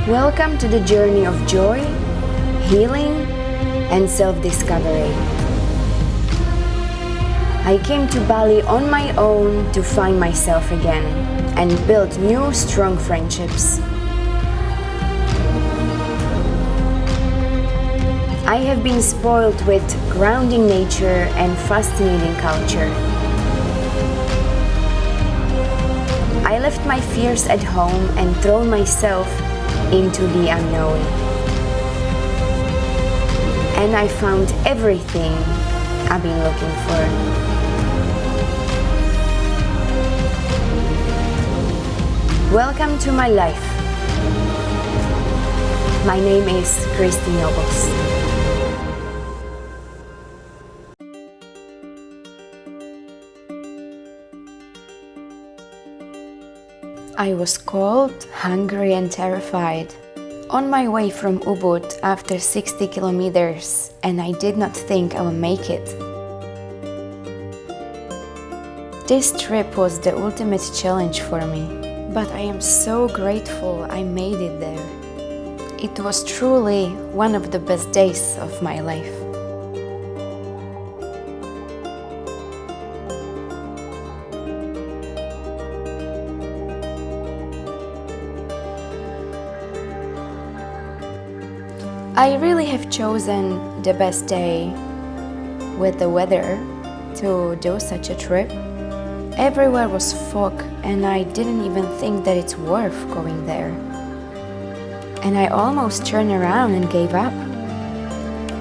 Welcome to the journey of joy, healing, and self-discovery. I came to Bali on my own to find myself again and build new, strong friendships. I have been spoiled with grounding nature and fascinating culture. I left my fears at home and thrown myself into the unknown. And I found everything I've been looking for. Welcome to my life. My name is Christy Nobles. I was cold, hungry and terrified. On my way from Ubud after 60 kilometers, and I did not think I would make it. This trip was the ultimate challenge for me, but I am so grateful I made it there. It was truly one of the best days of my life. I really have chosen the best day with the weather to do such a trip. Everywhere was fog and I didn't even think that it's worth going there. And I almost turned around and gave up.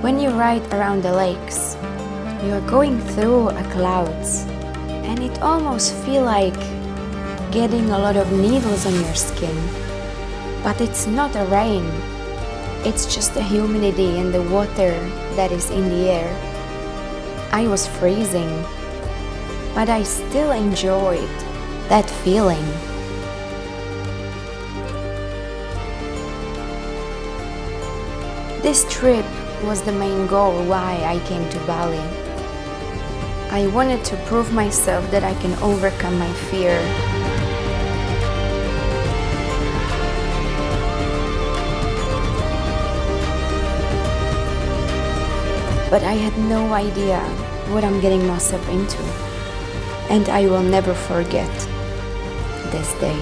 When you ride around the lakes, you are going through clouds and it almost feels like getting a lot of needles on your skin. But it's not a rain. It's just the humidity and the water that is in the air. I was freezing, but I still enjoyed that feeling. This trip was the main goal why I came to Bali. I wanted to prove myself that I can overcome my fear. But I had no idea what I'm getting myself into. And I will never forget this day.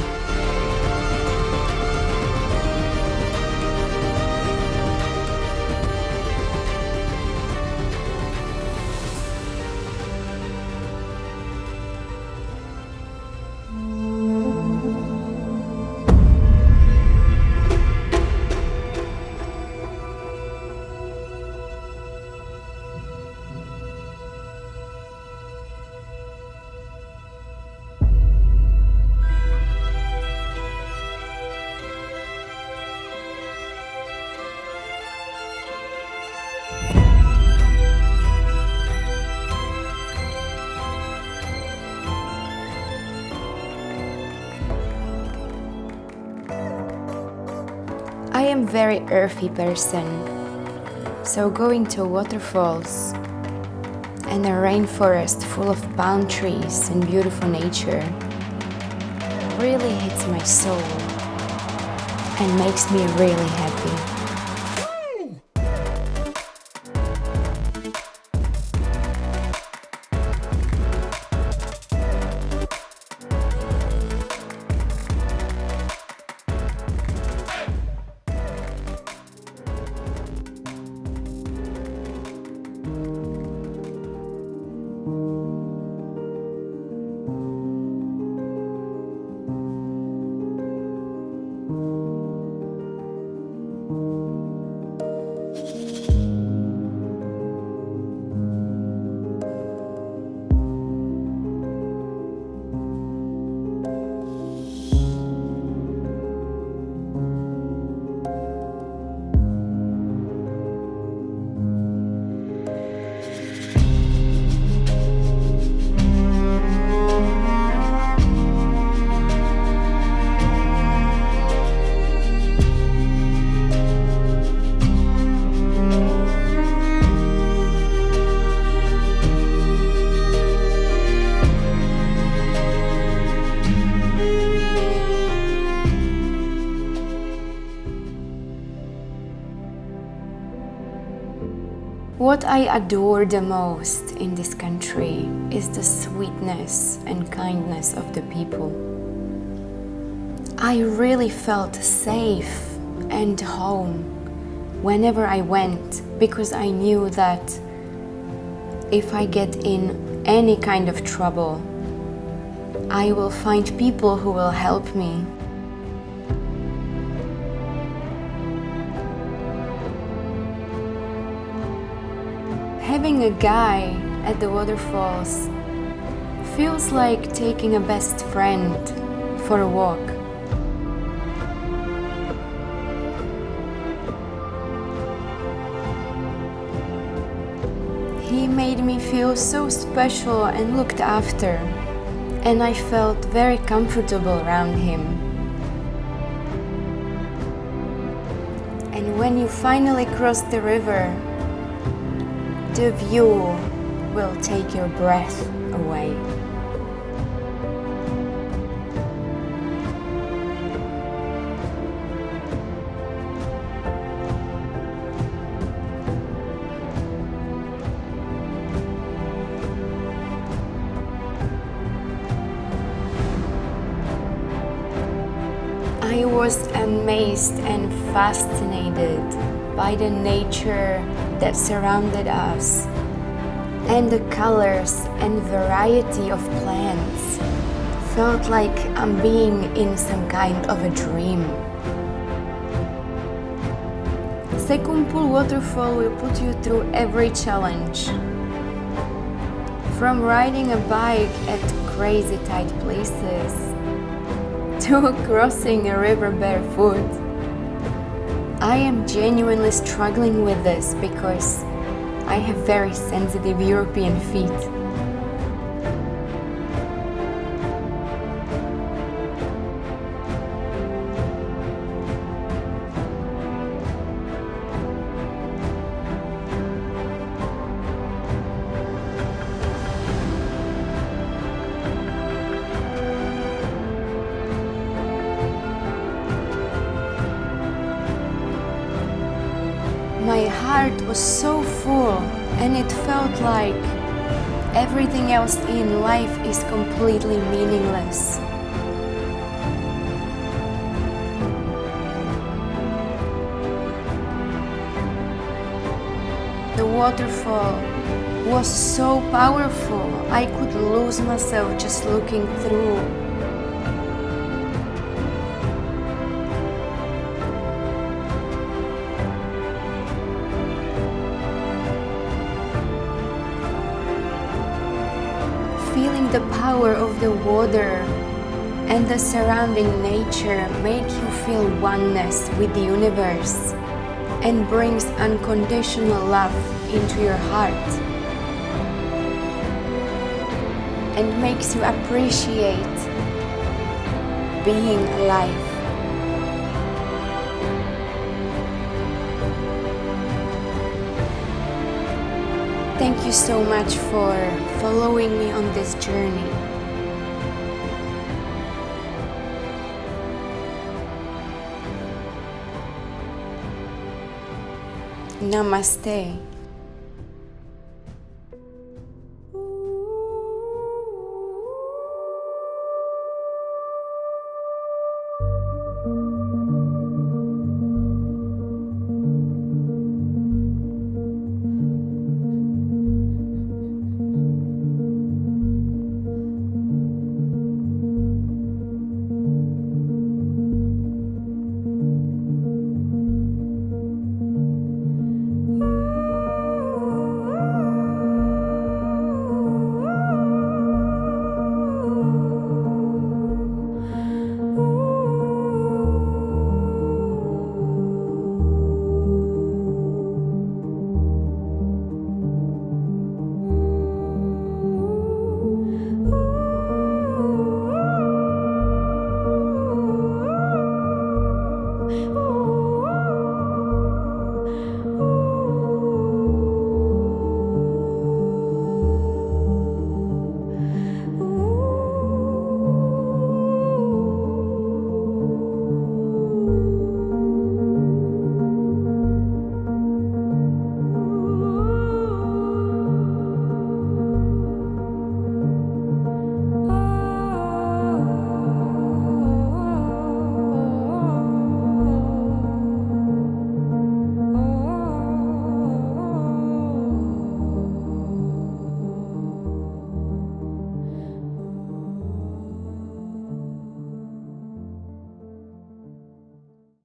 I am a very earthy person, so going to waterfalls and a rainforest full of palm trees and beautiful nature really hits my soul and makes me really happy. What I adore the most in this country is the sweetness and kindness of the people. I really felt safe and home whenever I went, because I knew that if I get in any kind of trouble, I will find people who will help me. Having a guy at the waterfalls feels like taking a best friend for a walk. He made me feel so special and looked after, and I felt very comfortable around him. And when you finally cross the river, the view will take your breath away. I was amazed and fascinated by the nature that surrounded us and the colors and variety of plants. Felt like I'm being in some kind of a dream. Sekumpul waterfall will put you through every challenge. From riding a bike at crazy tight places to crossing a river barefoot. I am genuinely struggling with this because I have very sensitive European feet. My heart was so full, and it felt like everything else in life is completely meaningless. The waterfall was so powerful, I could lose myself just looking through. Feeling the power of the water and the surrounding nature make you feel oneness with the universe and brings unconditional love into your heart and makes you appreciate being alive. Thank you so much for following me on this journey. Namaste.